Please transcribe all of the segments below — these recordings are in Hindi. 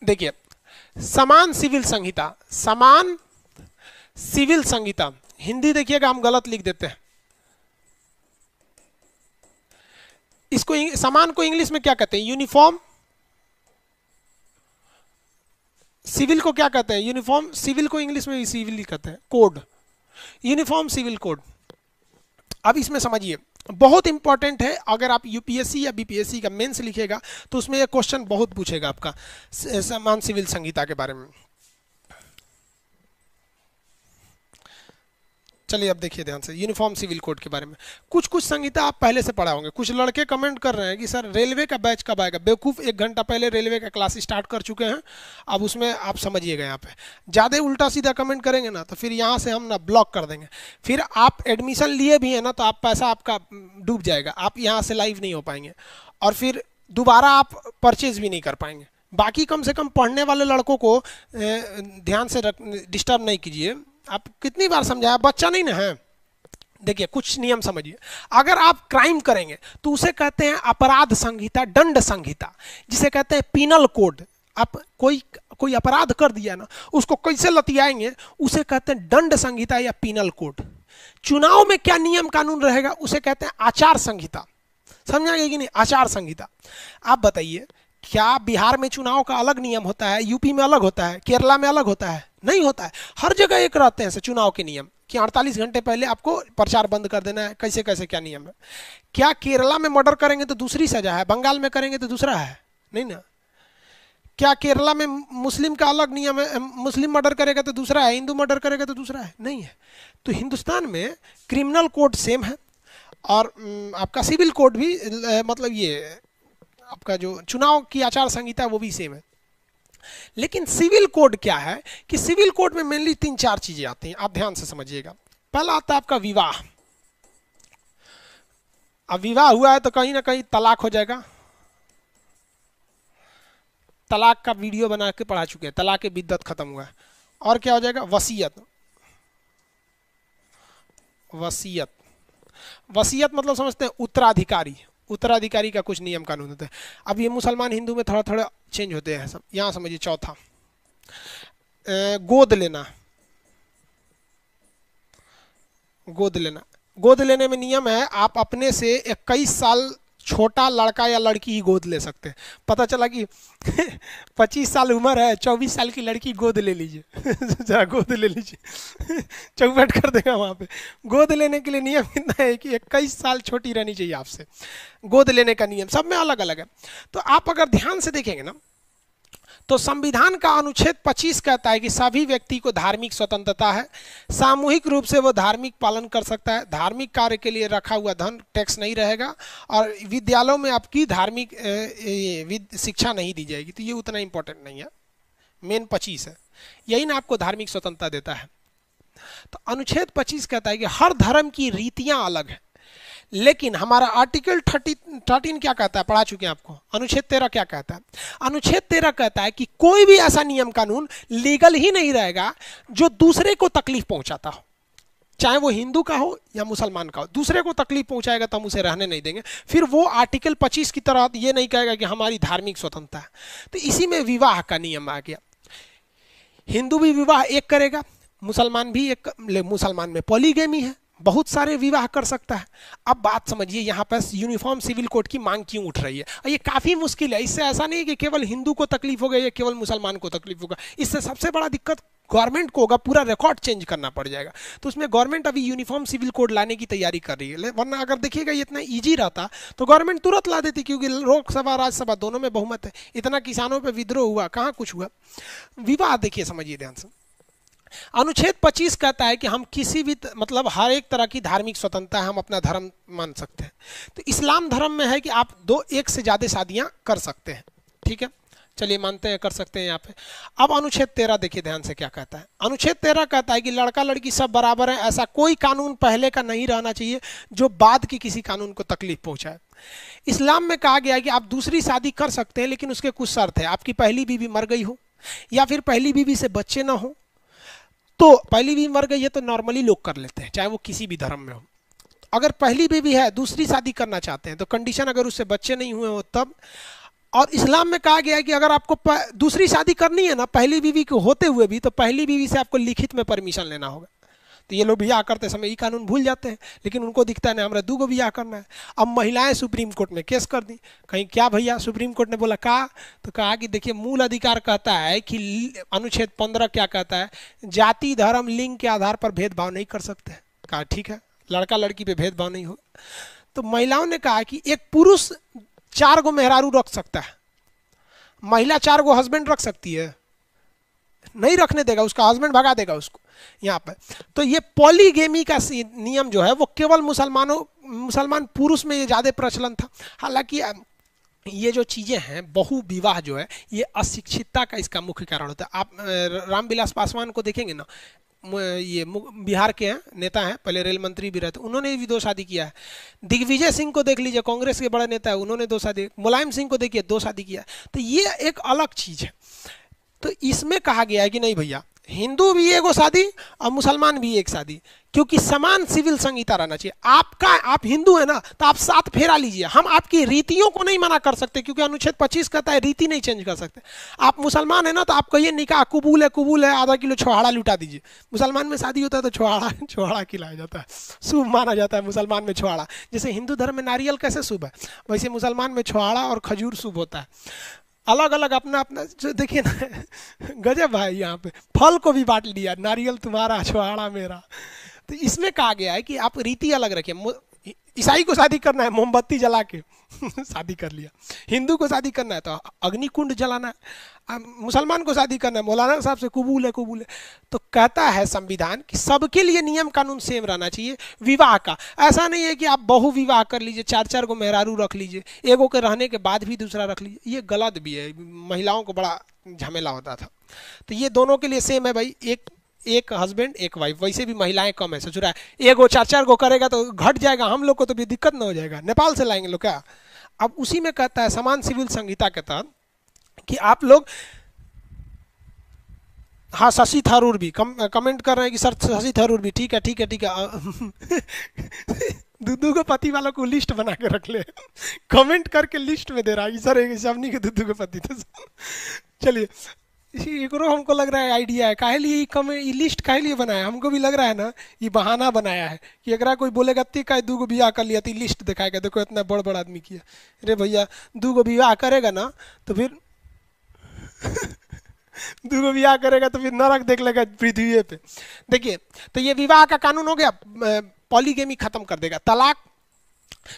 देखिए समान सिविल संहिता, समान सिविल संहिता, हिंदी देखिएगा हम गलत लिख देते हैं इसको। समान को इंग्लिश में क्या कहते हैं? यूनिफॉर्म। सिविल को क्या कहते हैं? यूनिफॉर्म। सिविल को इंग्लिश में सिविल ही कहते हैं, कोड, यूनिफॉर्म सिविल कोड। अब इसमें समझिए बहुत इंपॉर्टेंट है, अगर आप यूपीएससी या बीपीएससी का मेंस लिखेगा तो उसमें यह क्वेश्चन बहुत पूछेगा आपका समान सिविल संहिता के बारे में। चलिए अब देखिए ध्यान से यूनिफॉर्म सिविल कोड के बारे में। कुछ कुछ संहिता आप पहले से पढ़ा होंगे। कुछ लड़के कमेंट कर रहे हैं कि सर रेलवे का बैच कब आएगा। बेवकूफ़, 1 घंटा पहले रेलवे का क्लास स्टार्ट कर चुके हैं, अब उसमें आप समझिएगा। यहाँ पे ज़्यादा उल्टा सीधा कमेंट करेंगे ना तो फिर यहाँ से हम ना ब्लॉक कर देंगे। फिर आप एडमिशन लिए भी हैं ना तो आप पैसा आपका डूब जाएगा, आप यहाँ से लाइव नहीं हो पाएंगे और फिर दोबारा आप परचेज भी नहीं कर पाएंगे। बाकी कम से कम पढ़ने वाले लड़कों को ध्यान से डिस्टर्ब नहीं कीजिए। आप कितनी बार समझाया, बच्चा नहीं ना है। देखिए कुछ नियम समझिए, अगर आप क्राइम करेंगे तो उसे कहते हैं अपराध संहिता, दंड संहिता, जिसे कहते हैं पिनल कोड। आप कोई अपराध कर दिया ना, उसको कैसे लतियाएंगे उसे कहते हैं दंड संहिता या पिनल कोड। चुनाव में क्या नियम कानून रहेगा उसे कहते हैं आचार संहिता। समझा गया कि नहीं? आचार संहिता। आप बताइए क्या बिहार में चुनाव का अलग नियम होता है, यूपी में अलग होता है, केरला में अलग होता है? नहीं होता है। हर जगह एक रहते हैं चुनाव के नियम कि 48 घंटे पहले आपको प्रचार बंद कर देना है, कैसे कैसे क्या नियम है। क्या केरला में मर्डर करेंगे तो दूसरी सजा है, बंगाल में करेंगे तो दूसरा है? नहीं ना। क्या केरला में मुस्लिम का अलग नियम है, मुस्लिम मर्डर करेगा तो दूसरा है, हिंदू मर्डर करेगा तो दूसरा है? नहीं है। तो हिंदुस्तान में क्रिमिनल कोड सेम है और आपका सिविल कोड भी, मतलब ये आपका जो चुनाव की आचार संहिता वो भी सेम है। लेकिन सिविल कोड क्या है कि सिविल कोड में मेनली 3-4 चीजें आती हैं, आप ध्यान से समझिएगा। पहला आता है आपका विवाह। अब विवाह हुआ है तो कहीं ना कहीं तलाक हो जाएगा। तलाक का वीडियो बना के पढ़ा चुके हैं, तलाक की बिद्दत खत्म हुआ है। और क्या हो जाएगा? वसीयत। वसीयत, वसीयत मतलब समझते हैं उत्तराधिकारी। उत्तराधिकारी का कुछ नियम कानून होते हैं। अब ये मुसलमान हिंदू में थोड़ा थोड़ा चेंज होते हैं सब। यहाँ समझिए चौथा, गोद लेना। गोद लेना, गोद लेने में नियम है आप अपने से 21 साल छोटा लड़का या लड़की ही गोद ले सकते हैं। पता चला कि 25 साल उम्र है, 24 साल की लड़की गोद ले लीजिए जरा गोद ले लीजिए चौपट कर देगा वहाँ पे। गोद लेने के लिए नियम इतना है कि 21 साल छोटी रहनी चाहिए आपसे। गोद लेने का नियम सब में अलग अलग है। तो आप अगर ध्यान से देखेंगे ना तो संविधान का अनुच्छेद 25 कहता है कि सभी व्यक्ति को धार्मिक स्वतंत्रता है, सामूहिक रूप से वो धार्मिक पालन कर सकता है, धार्मिक कार्य के लिए रखा हुआ धन टैक्स नहीं रहेगा और विद्यालयों में आपकी धार्मिक शिक्षा नहीं दी जाएगी। तो ये उतना इंपॉर्टेंट नहीं है, मेन 25 है, यही ना आपको धार्मिक स्वतंत्रता देता है। तो अनुच्छेद 25 कहता है कि हर धर्म की रीतियां अलग है, लेकिन हमारा आर्टिकल 13 क्या कहता है, पढ़ा चुके हैं आपको। अनुच्छेद 13 क्या कहता है? अनुच्छेद 13 कहता है कि कोई भी ऐसा नियम कानून लीगल ही नहीं रहेगा जो दूसरे को तकलीफ पहुंचाता हो, चाहे वो हिंदू का हो या मुसलमान का हो। दूसरे को तकलीफ पहुंचाएगा तो हम उसे रहने नहीं देंगे। फिर वो आर्टिकल 25 की तरह ये नहीं कहेगा कि हमारी धार्मिक स्वतंत्रता है। तो इसी में विवाह का नियम आ गया। हिंदू भी विवाह एक करेगा, मुसलमान भी एक। मुसलमान में पॉलीगैमी है, बहुत सारे विवाह कर सकता है। अब बात समझिए, यहाँ पर यूनिफॉर्म सिविल कोड की मांग क्यों उठ रही है? और ये काफ़ी मुश्किल है। इससे ऐसा नहीं कि केवल हिंदू को तकलीफ होगा या केवल मुसलमान को तकलीफ होगा। इससे सबसे बड़ा दिक्कत गवर्नमेंट को होगा, पूरा रिकॉर्ड चेंज करना पड़ जाएगा। तो उसमें गवर्नमेंट अभी यूनिफॉर्म सिविल कोड लाने की तैयारी कर रही है। वरना अगर देखिएगा ये इतना ईजी रहता तो गवर्नमेंट तुरंत ला देती, क्योंकि लोकसभा राज्यसभा दोनों में बहुमत है। इतना किसानों पर विद्रोह हुआ, कहाँ कुछ हुआ। विवाह देखिए, समझिए ध्यान से। अनुच्छेद 25 कहता है कि हम किसी भी मतलब हर एक तरह की धार्मिक स्वतंत्रता है, हम अपना धर्म मान सकते हैं। तो इस्लाम धर्म में है कि आप एक से ज़्यादा शादियां कर सकते हैं। ठीक है, चलिए मानते हैं कर सकते हैं यहाँ पे। अब अनुच्छेद 13 देखिए ध्यान से क्या कहता है। अनुच्छेद 13 कहता है कि लड़का लड़की सब बराबर है, ऐसा कोई कानून पहले का नहीं रहना चाहिए जो बाद के किसी कानून को तकलीफ पहुंचाए। इस्लाम में कहा गया है कि आप दूसरी शादी कर सकते हैं, लेकिन उसके कुछ शर्त है। आपकी पहली बीवी मर गई हो या फिर पहली बीवी से बच्चे ना हो। तो पहली बीवी मर गई है तो नॉर्मली लोग कर लेते हैं, चाहे वो किसी भी धर्म में हो। अगर पहली बीवी है, दूसरी शादी करना चाहते हैं, तो कंडीशन अगर उससे बच्चे नहीं हुए हो तब, और इस्लाम में कहा गया है कि अगर आपको दूसरी शादी करनी है ना पहली बीवी को होते हुए भी, तो पहली बीवी से आपको लिखित में परमिशन लेना होगा। तो ये लोग ब्याह करते समय ये कानून भूल जाते हैं, लेकिन उनको दिखता है ना हमारा 2 गो ब्याह करना है। अब महिलाएं सुप्रीम कोर्ट में केस कर दी, कहीं क्या भैया, सुप्रीम कोर्ट ने बोला कहा, तो कहा कि देखिए मूल अधिकार कहता है कि अनुच्छेद 15 क्या कहता है, जाति धर्म लिंग के आधार पर भेदभाव नहीं कर सकते। कहा ठीक है, लड़का लड़की पे भेदभाव नहीं होगा। तो महिलाओं ने कहा कि एक पुरुष 4 गो मेहरारू रख सकता है, महिला 4 गो हस्बैंड रख सकती है? नहीं रखने देगा, उसका हस्बैंड भगा देगा उसको यहाँ पर। तो ये पॉलीगेमी का नियम जो है वो केवल मुसलमान पुरुष में ये ज़्यादा प्रचलन था। हालांकि ये जो चीज़ें हैं, बहु विवाह जो है, ये अशिक्षितता का इसका मुख्य कारण होता है। आप रामविलास पासवान को देखेंगे ना, ये बिहार के हैं, नेता हैं, पहले रेल मंत्री भी रहते, उन्होंने भी 2 शादी किया है। दिग्विजय सिंह को देख लीजिए, कांग्रेस के बड़े नेता है, उन्होंने 2 शादी। मुलायम सिंह को देखिए 2 शादी किया। तो ये एक अलग चीज़ है। तो इसमें कहा गया है कि नहीं भैया, हिंदू भी एगो शादी और मुसलमान भी एक शादी, क्योंकि समान सिविल संहिता रहना चाहिए। आप हिंदू है ना, तो आप 7 फेरा लीजिए, हम आपकी रीतियों को नहीं मना कर सकते, क्योंकि अनुच्छेद 25 कहता है रीति नहीं चेंज कर सकते। आप मुसलमान है ना, तो आप कहिए निकाह कबूल है, आधा किलो छोहाड़ा लुटा दीजिए। मुसलमान में शादी होता है तो छोहाड़ा खिलाया जाता है, शुभ माना जाता है मुसलमान में छोहाड़ा। जैसे हिंदू धर्म में नारियल कैसे शुभ है, वैसे मुसलमान में छोहाड़ा और खजूर शुभ होता है। अलग अलग अपना अपना जो देखिए ना, गजब भाई, यहाँ पे फल को भी बांट लिया, नारियल तुम्हारा छोहाड़ा मेरा। तो इसमें कहा गया है कि आप रीति अलग रखिए। ईसाई को शादी करना है मोमबत्ती जला के शादी कर लिया, हिंदू को शादी करना है तो अग्निकुंड जलाना है, मुसलमान को शादी करना है मौलाना साहब से कबूल है। तो कहता है संविधान कि सबके लिए नियम कानून सेम रहना चाहिए। विवाह का ऐसा नहीं है कि आप बहु विवाह कर लीजिए, 4 को मेहरारू रख लीजिए, एगो के रहने के बाद भी दूसरा रख लीजिए, ये गलत भी है, महिलाओं को बड़ा झमेला होता था। तो ये दोनों के लिए सेम है भाई, एक हस्बैंड एक वाइफ। वैसे भी महिलाएं कम है, सोच रहा है एगो 4 को करेगा तो घट जाएगा, हम लोग को तो भी दिक्कत ना हो जाएगा, नेपाल से लाएंगे लोग क्या। अब उसी में कहता है समान सिविल संहिता के तहत कि आप लोग, हाँ शशि थरूर भी कमेंट कर रहे हैं कि सर शशि थरूर भी, ठीक है दूधू को पति वालों को लिस्ट बना के रख ले कमेंट करके लिस्ट में दे रहा है सर सबनी के दूधू को पति। तो चलिए एकरो हमको लग रहा है आइडिया है, काहे लिए ये लिस्ट काहे लिए बनाया, हमको भी लग रहा है ना ये बहाना बनाया है कि अगर कोई बोलेगा ती का 2 गो ब्याह कर लिया तो लिस्ट दिखाएगा, देखो इतना बड़ आदमी किया। अरे भैया 2 गो ब्याह करेगा ना तो फिर 2 गो ब्याह करेगा तो फिर नरक देख लेगा पृथ्वी पे। देखिए तो ये विवाह का कानून हो गया, पॉलीगेमी खत्म कर देगा। तलाक,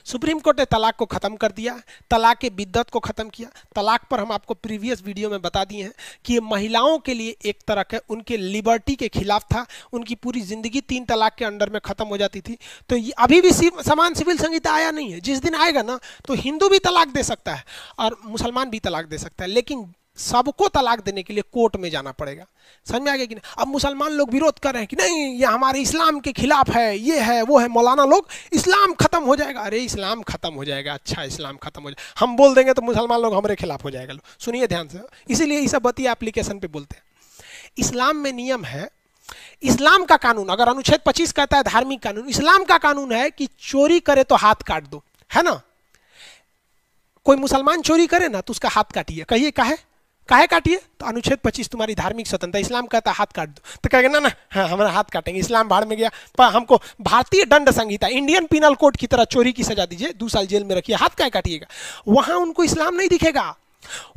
सुप्रीम कोर्ट ने तलाक को खत्म कर दिया, तलाक के बिद्दत को खत्म किया। तलाक पर हम आपको प्रीवियस वीडियो में बता दिए हैं कि ये महिलाओं के लिए एक तरह के उनके लिबर्टी के खिलाफ था, उनकी पूरी जिंदगी 3 तलाक के अंडर में खत्म हो जाती थी। तो ये अभी भी समान सिविल संहिता आया नहीं है, जिस दिन आएगा ना तो हिंदू भी तलाक दे सकता है और मुसलमान भी तलाक दे सकता है, लेकिन सबको तलाक देने के लिए कोर्ट में जाना पड़ेगा। समझ में आ गया कि नहीं। अब मुसलमान लोग विरोध कर रहे हैं कि नहीं ये हमारे इस्लाम के खिलाफ है, ये है वो है, मौलाना लोग इस्लाम खत्म हो जाएगा। अरे इस्लाम खत्म हो जाएगा, अच्छा इस्लाम खत्म हो जाएगा, हम बोल देंगे तो मुसलमान लोग हमारे खिलाफ हो जाएगा। सुनिए ध्यान से, इसीलिए इस बतिया एप्लीकेशन पे बोलते हैं। इस्लाम में नियम है, इस्लाम का कानून, अगर अनुच्छेद 25 कहता है धार्मिक कानून, इस्लाम का कानून है कि चोरी करे तो हाथ काट दो, है ना। कोई मुसलमान चोरी करे ना तो उसका हाथ काटिए, कहिए काहे काटिए, तो अनुच्छेद 25 तुम्हारी धार्मिक स्वतंत्रता, इस्लाम कहता है हाथ काट दो, तो कहेगा ना हाँ हमारा हाथ काटेंगे, इस्लाम भाड़ में गया, पर हमको भारतीय दंड संहिता इंडियन पिनल कोड की तरह चोरी की सजा दीजिए, 2 साल जेल में रखिए, हाथ काहे काटिएगा। वहां उनको इस्लाम नहीं दिखेगा।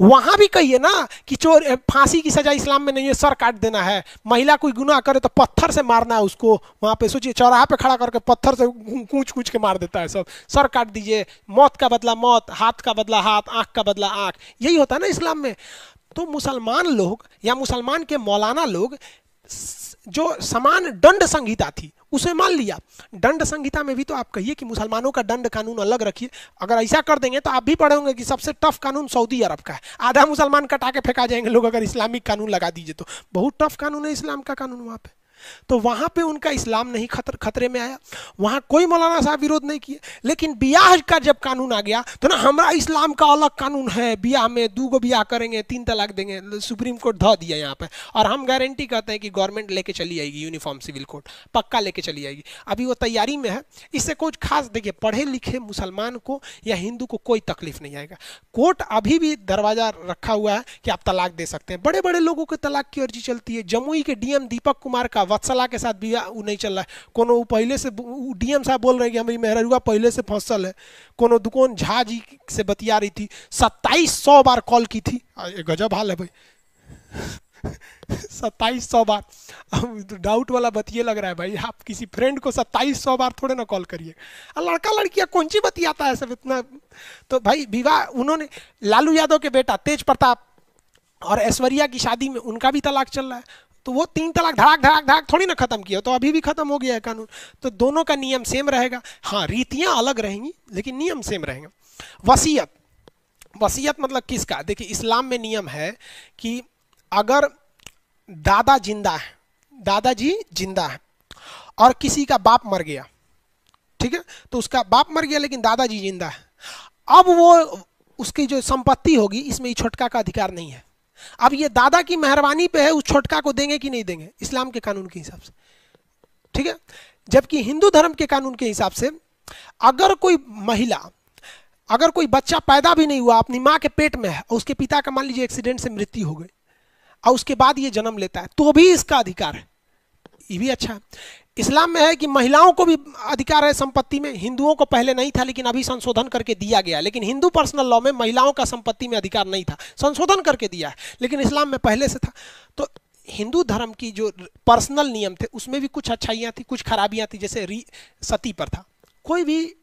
वहां भी कहिए ना कि चोर फांसी की सजा इस्लाम में नहीं है, सर काट देना है। महिला कोई गुनाह करे तो पत्थर से मारना है उसको, वहां पे सोचिए चौराहा पे खड़ा करके पत्थर से कूच के मार देता है सब, सर काट दीजिए, मौत का बदला मौत, हाथ का बदला हाथ, आंख का बदला आंख, यही होता है ना इस्लाम में। तो मुसलमान लोग या मुसलमान के मौलाना लोग जो समान दंड संहिता थी उसे मान लिया। दंड संहिता में भी तो आप कहिए कि मुसलमानों का दंड कानून अलग रखिए। अगर ऐसा कर देंगे तो आप भी पढ़े होंगे कि सबसे टफ कानून सऊदी अरब का है, आधा मुसलमान कटा के फेंका जाएंगे लोग अगर इस्लामिक कानून लगा दीजिए तो। बहुत टफ कानून है इस्लाम का कानून वहाँ पे। तो वहां पे उनका इस्लाम नहीं खतरे में आया, वहां कोई मौलाना साहब विरोध नहीं किए। लेकिन ब्याह का जब कानून आ गया तो ना हमारा इस्लाम का अलग कानून है, ब्याह में 2 ब्याह करेंगे 3 तलाक देंगे, सुप्रीम कोर्ट ध दिया यहाँ पे। और हम गारंटी कहते हैं कि गवर्नमेंट लेके चली आएगी यूनिफॉर्म सिविल कोड, पक्का लेके चली आएगी, अभी वो तैयारी में है। इससे कुछ खास देखिए, पढ़े लिखे मुसलमान को या हिंदू को कोई तकलीफ नहीं आएगा। कोर्ट अभी भी दरवाजा रखा हुआ है कि आप तलाक दे सकते हैं। बड़े बड़े लोगों के तलाक की अर्जी चलती है। जमुई के डीएम दीपक कुमार का वत्सला के साथ भी वो नहीं चल रहा है, कोनो पहले से डीएम साहब बोल रहे हैं कि हमारी मेहरुआ पहले से फंसल है। कोनो दुकान झा जी से बतिया रही थी, 2700 बार कॉल की थी, गजब हाल है भाई 2700 बार। डाउट वाला बतिये लग रहा है भाई, आप किसी फ्रेंड को 2700 बार थोड़े ना कॉल करिए। लड़का लड़कियां कौन सी बतियाता है सब इतना। तो भाई विवाह उन्होंने, लालू यादव के बेटा तेज प्रताप और ऐश्वर्या की शादी में उनका भी तलाक चल रहा है, तो वो 3 तलाक धड़ाक धड़ाक धड़ाक थोड़ी ना खत्म किया, तो अभी भी खत्म हो गया है कानून। तो दोनों का नियम सेम रहेगा, हाँ रीतियां अलग रहेंगी लेकिन नियम सेम रहेंगे। वसीयत, वसीयत मतलब किसका, देखिए इस्लाम में नियम है कि अगर दादा जिंदा है, दादाजी जिंदा है और किसी का बाप मर गया, ठीक है, तो उसका बाप मर गया लेकिन दादाजी जिंदा है, अब वो उसकी जो संपत्ति होगी इसमें ये छोटका का अधिकार नहीं है। अब ये दादा की मेहरबानी पे है, उस छोटका को देंगे कि नहीं देंगे इस्लाम के कानून के हिसाब से, ठीक है। जबकि हिंदू धर्म के कानून के हिसाब से अगर कोई महिला, अगर कोई बच्चा पैदा भी नहीं हुआ, अपनी माँ के पेट में है और उसके पिता का मान लीजिए एक्सीडेंट से मृत्यु हो गई और उसके बाद ये जन्म लेता है, तो भी इसका अधिकार है। ये भी अच्छा है। इस्लाम में है कि महिलाओं को भी अधिकार है संपत्ति में, हिंदुओं को पहले नहीं था लेकिन अभी संशोधन करके दिया गया। लेकिन हिंदू पर्सनल लॉ में महिलाओं का संपत्ति में अधिकार नहीं था, संशोधन करके दिया है, लेकिन इस्लाम में पहले से था। तो हिंदू धर्म की जो पर्सनल नियम थे उसमें भी कुछ अच्छाइयाँ थी, कुछ खराबियाँ थी। जैसे सती प्रथा, कोई भी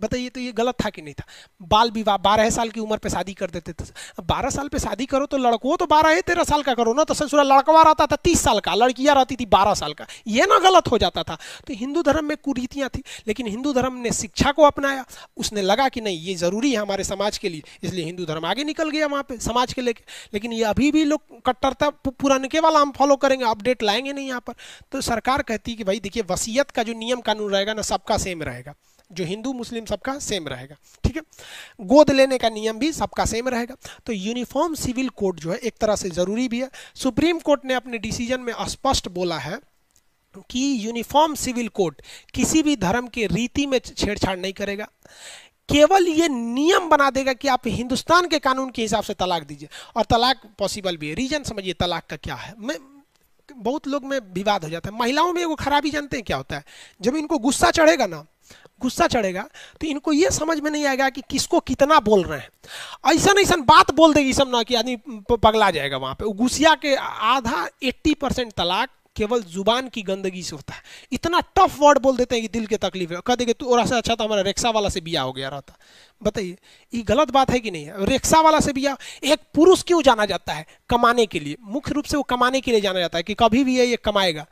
बताइए तो ये गलत था कि नहीं था। बाल विवाह, 12 साल की उम्र पे शादी कर देते थे। 12 साल पे शादी करो तो लड़कों तो 12-13 साल का करो ना, तो ससुरा लड़कवा रहता था 30 साल का, लड़कियां रहती थी 12 साल का, ये ना गलत हो जाता था। तो हिंदू धर्म में कुरीतियां थी, लेकिन हिंदू धर्म ने शिक्षा को अपनाया। उसने लगा कि नहीं ये जरूरी है हमारे समाज के लिए, इसलिए हिंदू धर्म आगे निकल गया वहाँ पे समाज के लेके। लेकिन ये अभी भी लोग कट्टरता पुराने वाला हम फॉलो करेंगे, अपडेट लाएंगे नहीं यहाँ पर। तो सरकार कहती है कि भाई देखिए वसीयत का जो नियम कानून रहेगा ना सबका सेम रहेगा, जो हिंदू मुस्लिम सबका सेम रहेगा, ठीक है। गोद लेने का नियम भी सबका सेम रहेगा। तो यूनिफॉर्म सिविल कोड जो है एक तरह से जरूरी भी है। सुप्रीम कोर्ट ने अपने डिसीजन में स्पष्ट बोला है कि यूनिफॉर्म सिविल कोड किसी भी धर्म के रीति में छेड़छाड़ नहीं करेगा, केवल ये नियम बना देगा कि आप हिंदुस्तान के कानून के हिसाब से तलाक दीजिए। और तलाक पॉसिबल भी है। रीजन समझिए तलाक का क्या है, मैं बहुत लोग में विवाद हो जाता है। महिलाओं में वो खराबी जानते हैं क्या होता है, जब इनको गुस्सा चढ़ेगा ना, गुस्सा चढ़ेगा तो इनको ये समझ में नहीं आएगा कि किसको कितना बोल रहे हैं। ऐसा बात बोल देगी सब ना कि आदमी पगला जाएगा वहां पे। गुस्सिया के आधा 80% तलाक केवल जुबान की गंदगी से होता है। इतना टफ वर्ड बोल देते हैं कि दिल के तकलीफ है। कह देंगे तू और से अच्छा तो हमारा रिक्शा वाला से बिया हो गया रहता। बताइए ये गलत बात है कि नहीं है। रिक्शा वाला से बिया, एक पुरुष क्यों जाना जाता है, कमाने के लिए, मुख्य रूप से वो कमाने के लिए जाना जाता है कि कभी भी ये कमाएगा।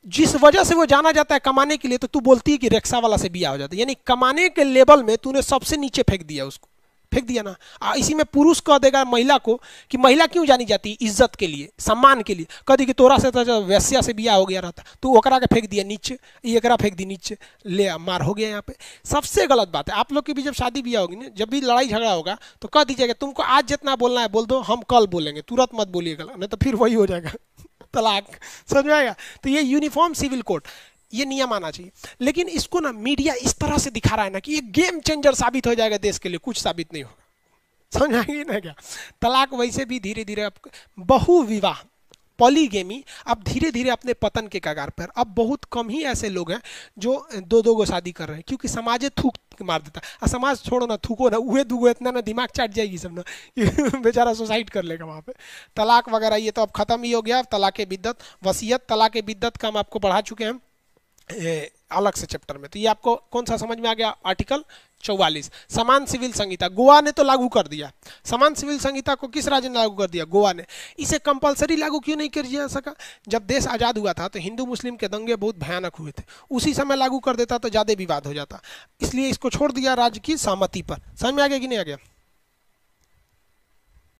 जिस वजह से वो जाना जाता है कमाने के लिए, तो तू बोलती है कि रिक्शा वाला से बिया हो जाता है, यानी कमाने के लेवल में तूने सबसे नीचे फेंक दिया, उसको फेंक दिया ना। इसी में पुरुष कह देगा महिला को कि महिला क्यों जानी जाती है, इज्जत के लिए, सम्मान के लिए। कह दी कि तोरा से तो वैश्या से बिया हो गया रहता, तू ओकरा के फेंक दिया नीचे, एकरा फेंक दी नीचे, ले मार हो गया। यहाँ पे सबसे गलत बात है। आप लोग की भी जब शादी बिया होगी ना, जब भी लड़ाई झगड़ा होगा तो कह दीजिएगा तुमको आज जितना बोलना है बोल दो, हम कल बोलेंगे, तुरंत मत बोलिएगा, नहीं तो फिर वही हो जाएगा तलाक। समझ में आएगा। तो ये यूनिफॉर्म सिविल कोड, ये नियम आना चाहिए। लेकिन इसको ना मीडिया इस तरह से दिखा रहा है ना कि ये गेम चेंजर साबित हो जाएगा देश के लिए, कुछ साबित नहीं होगा। समझ आएगी ना क्या। तलाक वैसे भी धीरे धीरे, बहुविवाह, पॉलीगेमी अब धीरे धीरे अपने पतन के कगार पर। अब बहुत कम ही ऐसे लोग हैं जो 2-2 गो शादी कर रहे हैं, क्योंकि समाज थूक मार देता है। समाज छोड़ो ना, थूको ना, उहे दुगो इतना ना दिमाग चाट जाएगी सब ना कि बेचारा सुसाइड कर लेगा वहाँ पे। तलाक वगैरह ये तो अब खत्म ही हो गया। तलाक बिद्दत, वसीयत, तलाक बिद्दत का हम आपको पढ़ा चुके हैं अलग से चैप्टर में। तो ये आपको कौन सा समझ में आ गया, आर्टिकल 44। समान सिविल संहिता गोवा ने तो लागू कर दिया। समान सिविल संहिता को किस राज्य ने लागू कर दिया, गोवा ने। इसे कंपलसरी लागू क्यों नहीं किया जा सका, जब देश आज़ाद हुआ था तो हिंदू मुस्लिम के दंगे बहुत भयानक हुए थे, उसी समय लागू कर देता तो ज़्यादा विवाद हो जाता, इसलिए इसको छोड़ दिया राज्य की सहमति पर। समझ में आ गया कि नहीं आ गया।